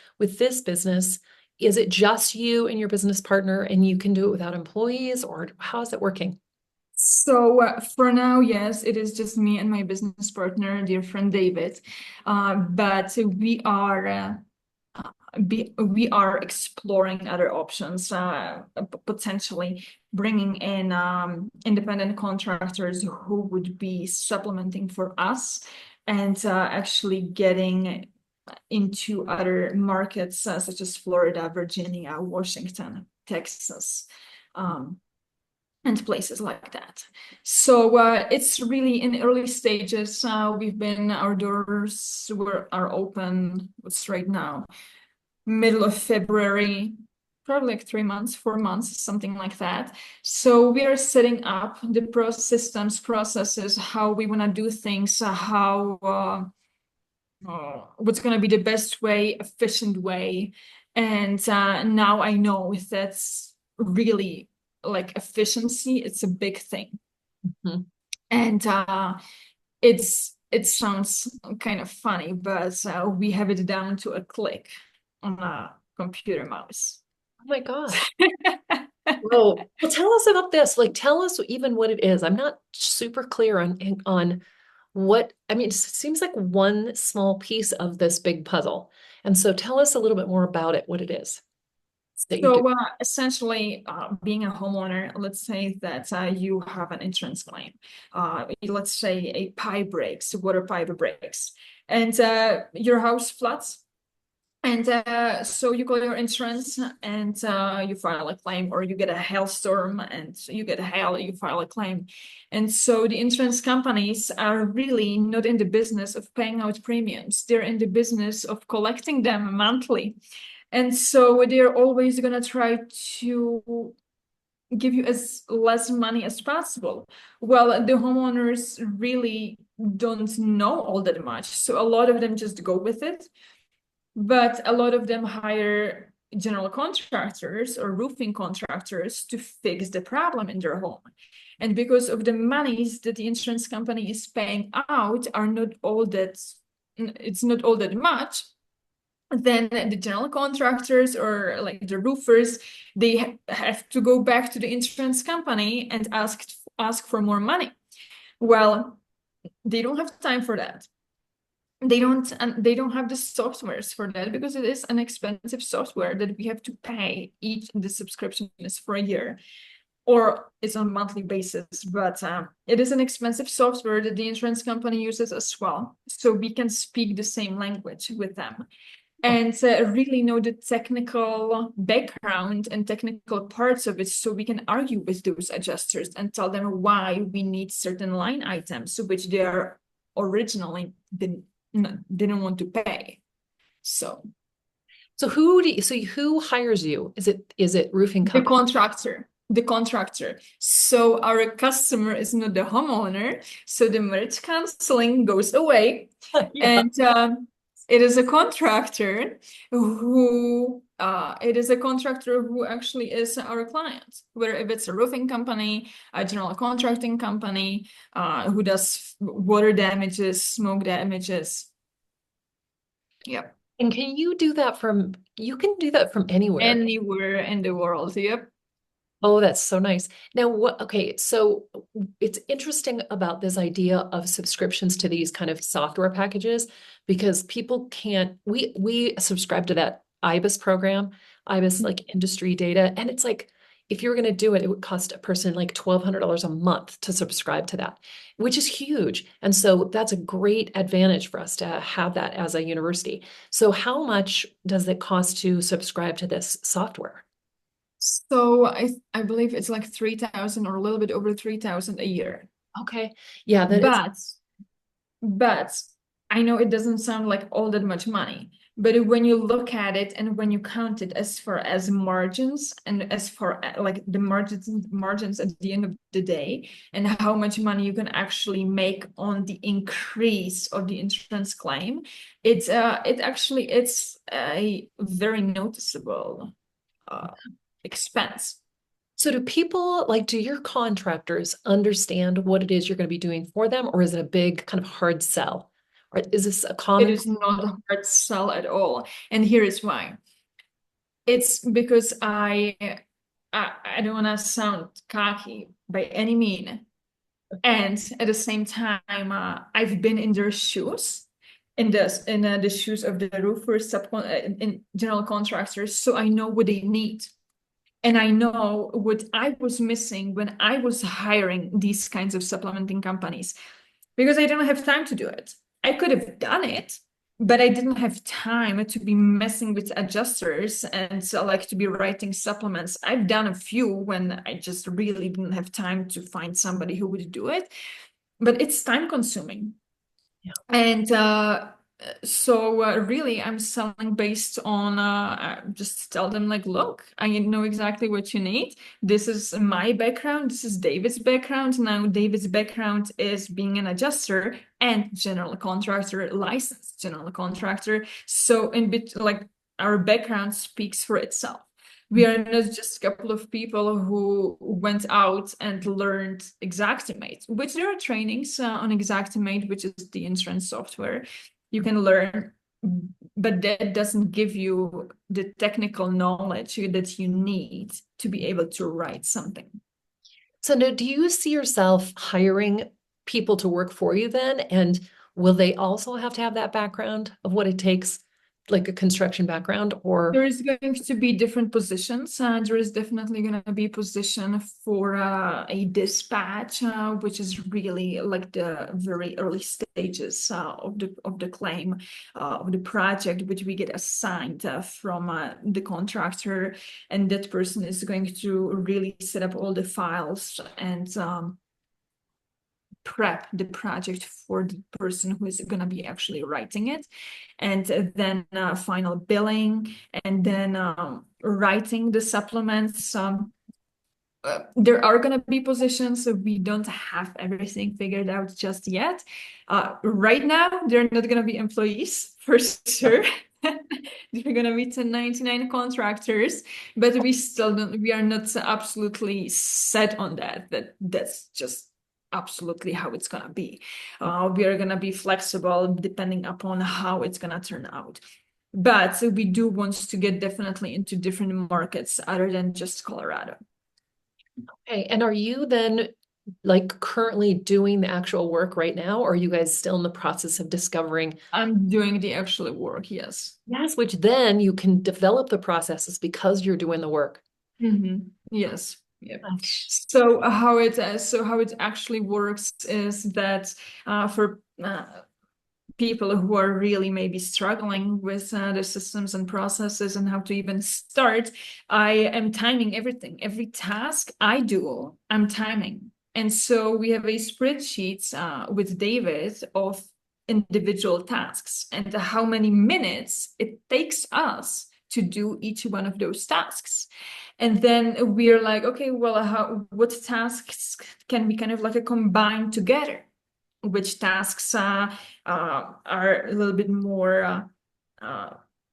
business, is it just you and your business partner and you can do it without employees, or how is it working? So for now, yes, it is just me and my business partner, dear friend David. But we are exploring other options, potentially bringing in independent contractors who would be supplementing for us and actually getting into other markets such as Florida, Virginia, Washington, Texas. Um, and places like that. So it's really in early stages. Our doors are open. What's right now? Middle of February, probably like 3 months, 4 months, something like that. So we are setting up the systems, processes, how we want to do things, what's going to be the best way, efficient way. And now I know that's really like efficiency, it's a big thing. Mhm. And it sounds kind of funny, but we have it down to a click on a computer mouse. Oh my gosh. Whoa. Well, tell us about this. Like, tell us even what it is. I'm not super clear on what, I mean, it seems like one small piece of this big puzzle. And so tell us a little bit more about it, what it is. that you do? So essentially, being a homeowner, let's say that you have an insurance claim. Let's say a pipe breaks, water pipe breaks, and your house floods. And so you call your insurance and you file a claim, or you get a hailstorm and you get hail, you file a claim. And so the insurance companies are really not in the business of paying out premiums. They're in the business of collecting them monthly. And so they're always going to try to give you as less money as possible. Well, the homeowners really don't know all that much. So a lot of them just go with it. But a lot of them hire general contractors or roofing contractors to fix the problem in their home. And because of the monies that the insurance company is paying out are not all that, it's not all that much, then the general contractors or like the roofers, they have to go back to the insurance company and ask for more money. Well, they don't have time for that. They don't, and they don't have the softwares for that because it is an expensive software that we have to pay. Each the subscription is for a year or it's on a monthly basis, but it is an expensive software that the insurance company uses as well, so we can speak the same language with them and really know the technical background and technical parts of it, so we can argue with those adjusters and tell them why we need certain line items which they are originally didn't want to pay. So Who hires you? Is it roofing the company? contractor. So our customer is not the homeowner. So the marriage counseling goes away, Yeah. and it is a contractor who actually is our client. Whether if it's a roofing company, a general contracting company, who does water damages, smoke damages. Yep. And you can do that from anywhere. Anywhere in the world. Yep. Oh, that's so nice. Now, okay, so it's interesting about this idea of subscriptions to these kind of software packages because people can't, we subscribe to that IBIS program, IBIS like industry data, and it's like if you were going to do it, it would cost a person like $1,200 a month to subscribe to that, which is huge. And so that's a great advantage for us to have that as a university. So how much does it cost to subscribe to this software? So I believe it's like 3,000 or a little bit over 3,000 a year. Okay. Yeah, that is. But but I know it doesn't sound like all that much money. But when you look at it and when you count it as far as margins and as far like the margins at the end of the day and how much money you can actually make on the increase of the insurance claim, it's a very noticeable expense. So do your contractors understand what it is you're going to be doing for them, or is it a big kind of hard sell? Or is this a It common? is not a hard sell at all. And here is why. It's because I don't want to sound cocky by any mean. And at the same time, I've been in their shoes, in the shoes of the roofers, in general contractors, so I know what they need. And I know what I was missing when I was hiring these kinds of supplementing companies because I didn't have time to do it. I could have done it, but I didn't have time to be messing with adjusters and so like to be writing supplements. I've done a few when I just really didn't have time to find somebody who would do it, but it's time consuming. Yeah. And so really I'm selling based on just tell them like, look, I know exactly what you need. This is my background. This is David's background. Now David's background is being an adjuster and general contractor, licensed general contractor. So in bit like our background speaks for itself. We are not just a couple of people who went out and learned Xactimate, which there are trainings on Xactimate, which is the insurance software you can learn, but that doesn't give you the technical knowledge that you need to be able to write something. So now, do you see yourself hiring people to work for you then? And will they also have to have that background of what it takes like a construction background or There is going to be different positions. There is definitely going to be position for a dispatch, which is really like the very early stages of the claim of the project, which we get assigned from the contractor, and that person is going to really set up all the files and prep the project for the person who is going to be actually writing it, and then final billing, and then writing the supplements. There are going to be positions, so we don't have everything figured out just yet. Right now, they're not going to be employees for sure. They're going to be 1099 contractors, but we still don't, we are not absolutely set on that. That's just absolutely how it's going to be. We are going to be flexible depending upon how it's going to turn out. But we do want to get definitely into different markets other than just Colorado. okay. And are you then like currently doing the actual work right now, or are you guys still in the process of discovering? I'm doing the actual work, yes. Yes, which then you can develop the processes because you're doing the work. Yes. Yep. Gosh. So how it actually works is that for people who are really maybe struggling with the systems and processes and how to even start, I am timing everything. Every task I do, I'm timing. And so we have a spreadsheet with David of individual tasks and how many minutes it takes us to do each one of those tasks. And then we're like, okay, well, what tasks can we kind of like combine together? Which tasks are a little bit more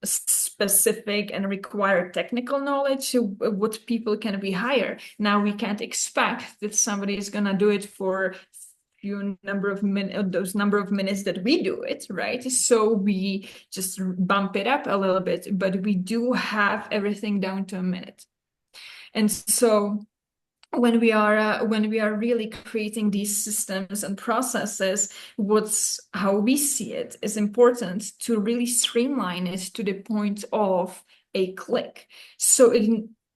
specific and require technical knowledge, what people can we hire? Now we can't expect that somebody is gonna do it for few number of minutes, those number of minutes that we do it, right? So we just bump it up a little bit, but we do have everything down to a minute. And so when we are really creating these systems and processes, what's how we see it is important to really streamline it to the point of a click. So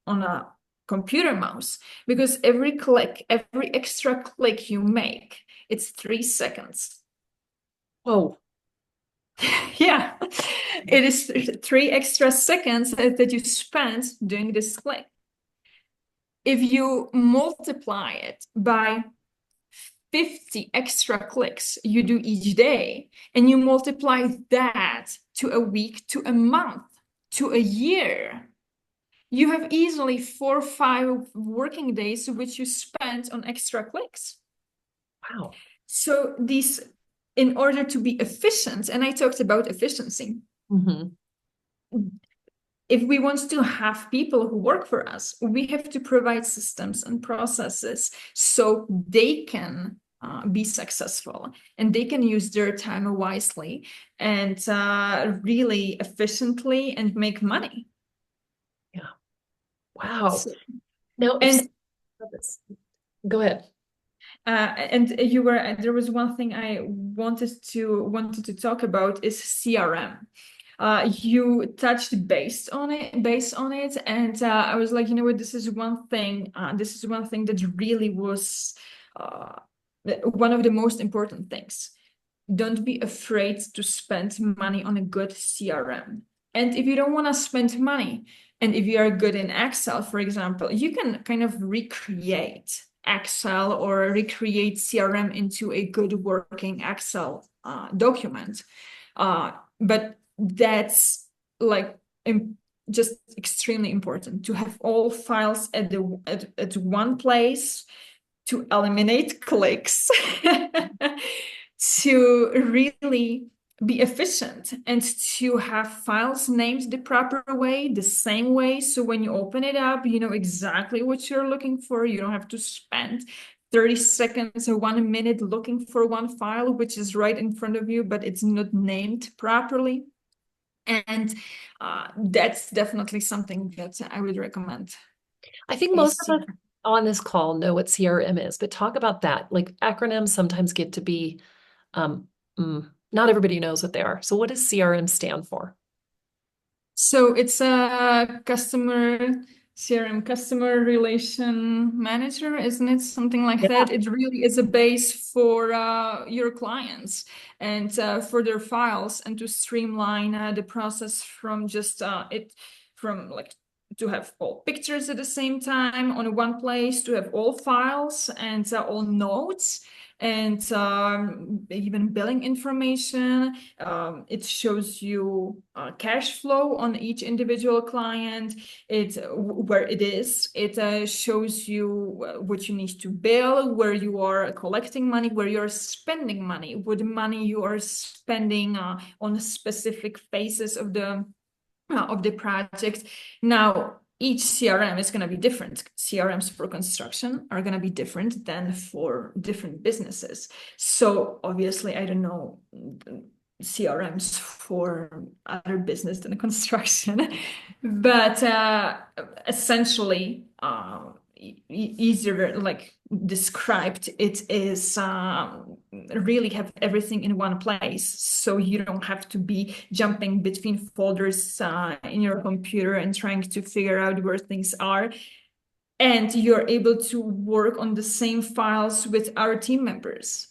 on a computer mouse, because every click, every extra click you make, it's 3 seconds. Oh, Yeah, it is 3 extra seconds that you spend doing this click. If you multiply it by 50 extra clicks you do each day, and you multiply that to a week, to a month, to a year, you have easily 4 or 5 working days which you spend on extra clicks. wow. So these, in order to be efficient, and I talked about efficiency, Hmm. if we want to have people who work for us, we have to provide systems and processes so they can be successful and they can use their time wisely and really efficiently and make money. Yeah. Wow. So, Now, if and go ahead. and you were there was one thing I wanted to talk about is CRM. You touched base on it, and I was like, you know what, this is one thing that really was one of the most important things. Don't be afraid to spend money on a good CRM. And if you don't want to spend money, and if you are good in Excel, for example, you can kind of recreate Excel or recreate CRM into a good working Excel document. But that's like just extremely important to have all files at one place, to eliminate clicks, to really be efficient, and to have files named the proper way, the same way. So when you open it up, you know exactly what you're looking for. You don't have to spend 30 seconds or 1 minute looking for one file, which is right in front of you, but it's not named properly. And that's definitely something that I would recommend. I think A most of us CRM. on this call know what CRM is, but talk about that. Like acronyms sometimes get to be, not everybody knows what they are. So what does CRM stand for? So it's a customer CRM, customer relation manager, isn't it? Something like Yeah. that. It really is a base for your clients and for their files, and to streamline the process from just from like to have all pictures at the same time on one place, to have all files and all notes and even billing information. It shows you cash flow on each individual client. It where it is. It shows you what you need to bill, where you are collecting money, where you are spending money, what money you are spending on specific phases of the project. Now, each CRM is going to be different. CRMs for construction are going to be different than for different businesses. So obviously, I don't know CRMs for other business than construction, but essentially, easier like described, it is really have everything in one place, so you don't have to be jumping between folders in your computer and trying to figure out where things are, and you're able to work on the same files with our team members.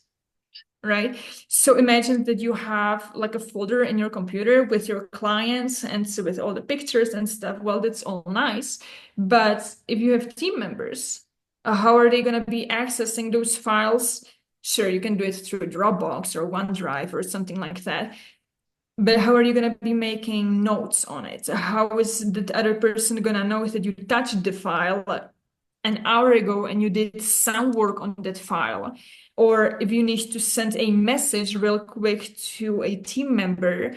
Right. So imagine that you have like a folder in your computer with your clients and so with all the pictures and stuff. Well, that's all nice. But if you have team members, how are they going to be accessing those files? Sure, you can do it through Dropbox or OneDrive or something like that. But how are you going to be making notes on it? How is the other person going to know that you touched the file an hour ago and you did some work on that file? Or if you need to send a message real quick to a team member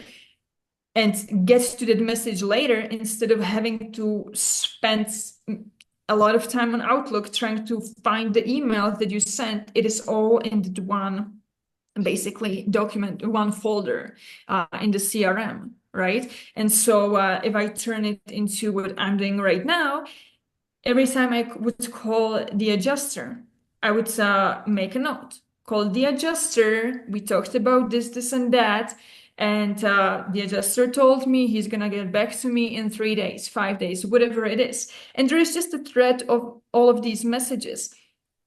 and get to that message later, instead of having to spend a lot of time on Outlook trying to find the email that you sent, it is all in the one basically document, one folder in the CRM, right? And so if I turn it into what I'm doing right now, every time I would call the adjuster, I would make a note. Call the adjuster. We talked about this, this, and that. And the adjuster told me he's going to get back to me in 3 days, 5 days, whatever it is. And there is just a thread of all of these messages.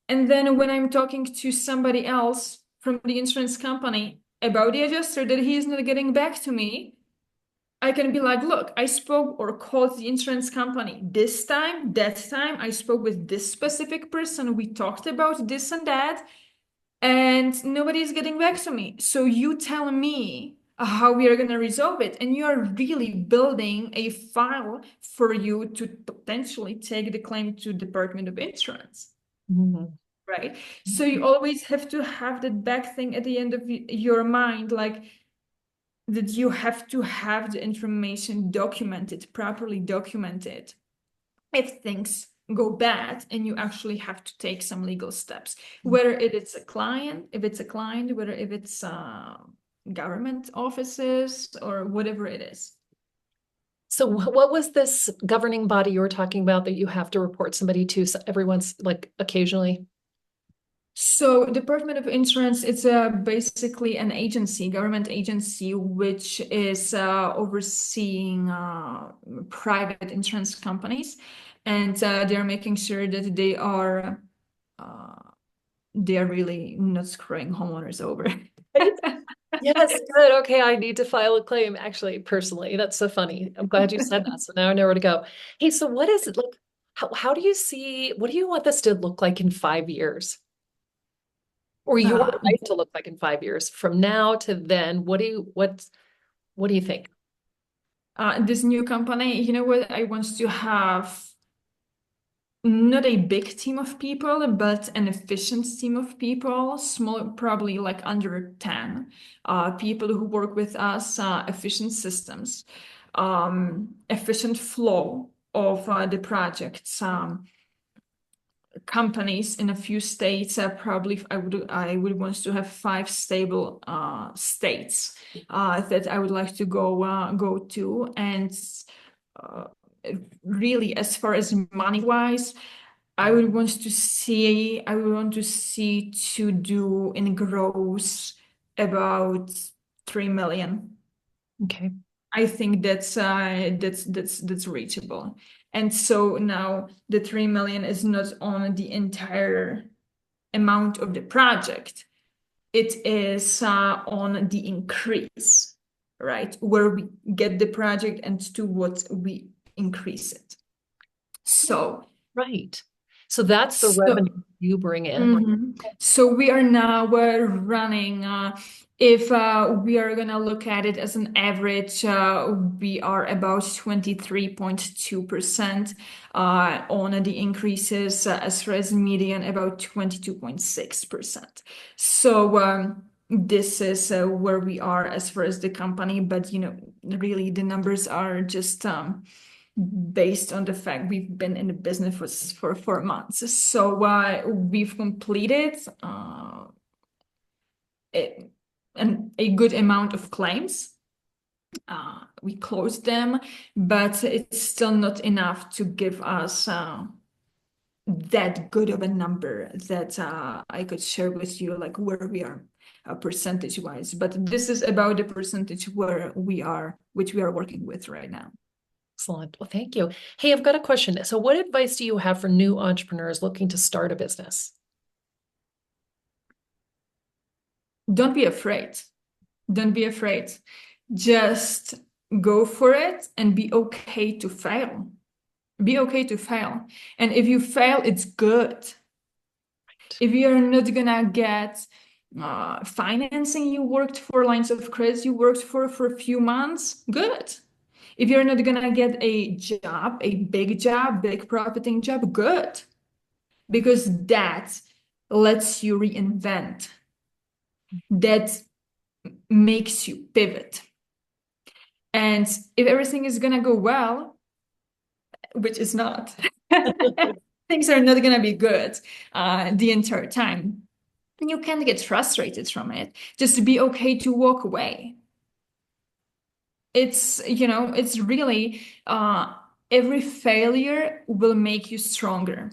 And then when I'm talking to somebody else from the insurance company about the adjuster that he is not getting back to me, I can be like, look, I spoke or called the insurance company this time, that time. I spoke with this specific person. We talked about this and that, and nobody's getting back to me. So you tell me how we are going to resolve it. And you are really building a file for you to potentially take the claim to Department of Insurance. Mhm. Right. So you always have to have that back thing at the end of your mind, like that you have to have the information documented, properly documented. If things go bad and you actually have to take some legal steps, whether it's a client, whether if it's government offices or whatever it is. So what was this governing body you were talking about that you have to report somebody to every once, like occasionally? So Department of Insurance, it's basically an agency, government agency, which is overseeing private insurance companies, and they're making sure that uh, they are really not screwing homeowners over. Right? Yes, good. Okay, I need to file a claim. Actually, personally, that's so funny. I'm glad you said that. So now I know where to go. Hey, so what is it like? How do you see, what do you want this to look like in 5 years? Or your Uh, life to look like in 5 years? From now to then, what do you think? this new company, you know what? I want to have not a big team of people, but an efficient team of people, small, probably like under 10 people who work with us, efficient systems, efficient flow of the projects. Companies in a few states, probably I would want to have 5 stable states that I would like to go to. And uh, really, as far as money wise, I would want to see to do in gross about 3 million. Okay. I think that's reachable. And so now the 3 million is not on the entire amount of the project. It is on the increase, right? Where we get the project and to what we increase it. So, Right. So that's the revenue so you bring in. So we are now running. If we are gonna look at it as an average, we are about 23.2% on the increases, as far as median, about 22.6%. So this is where we are as far as the company, but really the numbers are just based on the fact we've been in the business for 4 months. So we've completed a, a good amount of claims. We closed them, but it's still not enough to give us that good of a number that I could share with you, like where we are percentage wise. But this is about the percentage where we are, which we are working with right now. Excellent. Well, thank you. Hey, I've got a question. So what advice do you have for new entrepreneurs looking to start a business? Don't be afraid. Don't be afraid. Just go for it and be okay to fail. Be okay to fail. And if you fail, it's good. If you're not gonna get financing, you worked for lines of credit, you worked for a few months, good. If you're not gonna get a job, a big job, big profiting job, good. Because that lets you reinvent. That makes you pivot. And if everything is gonna go well, which is not, things are not gonna be good the entire time. And you can get frustrated from it. Just be okay to walk away. It's really every failure will make you stronger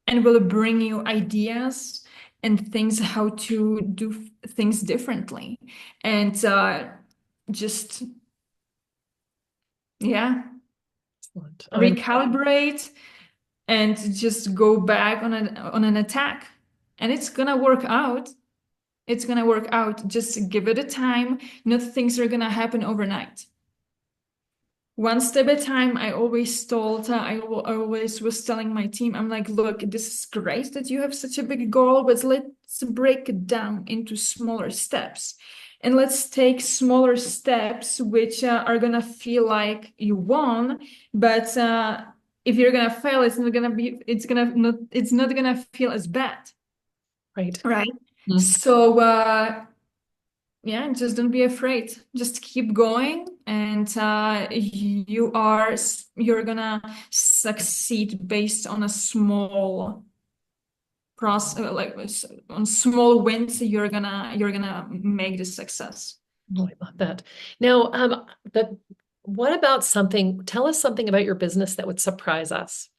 and will bring you ideas and things how to do things differently. And just yeah, Excellent. recalibrate and just go back on an attack, and it's gonna work out. It's gonna work out. Just give it a time. Not things are gonna happen overnight. One step at a time. I always told, I always was telling my team, I'm like, look, this is great that you have such a big goal, but let's break it down into smaller steps. And let's take smaller steps, which are gonna feel like you won, but if you're gonna fail, it's not gonna feel as bad. Right. Right. Mhm. So yeah, just don't be afraid. Just keep going, and you're gonna succeed based on a small process, like on small wins. You're gonna make the success. Oh, I love that. Now, what about tell us something about your business that would surprise us.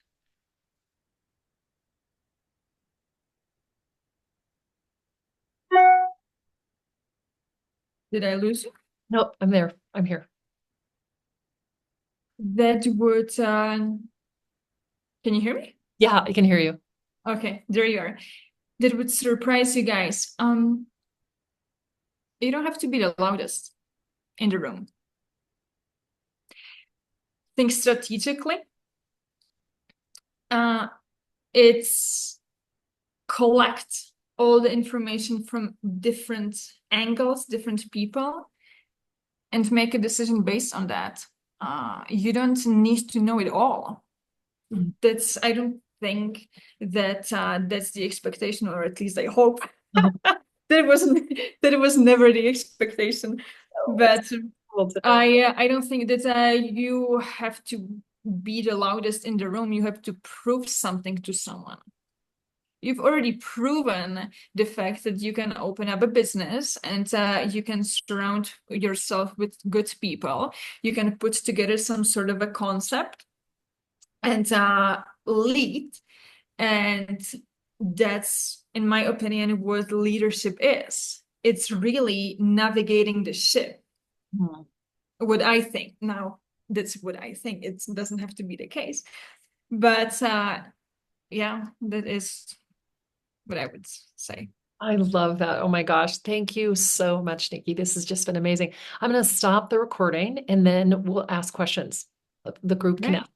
Did I lose you? No, I'm there. I'm here. That would. Can you hear me? Yeah, I can hear you. Okay, there you are. That would surprise you guys. You don't have to be the loudest in the room. Think strategically. It's collect all the information from different angles, different people, and make a decision based on that. You don't need to know it all. Mhm. I don't think that that's the expectation, or at least I hope that was never the expectation. Oh, it's But cool to know. I don't think that you have to be the loudest in the room. You have to prove something to someone. You've already proven the fact that you can open up a business, and you can surround yourself with good people. You can put together some sort of a concept and lead. And that's, in my opinion, what leadership is. It's really navigating the ship. Mhm. what I think. Now, that's what I think. It doesn't have to be the case. But yeah, that is what I would say. I love that. Oh my gosh. Thank you so much, Nikki. This has just been amazing. I'm going to stop the recording and then we'll ask questions. The group can Right. ask.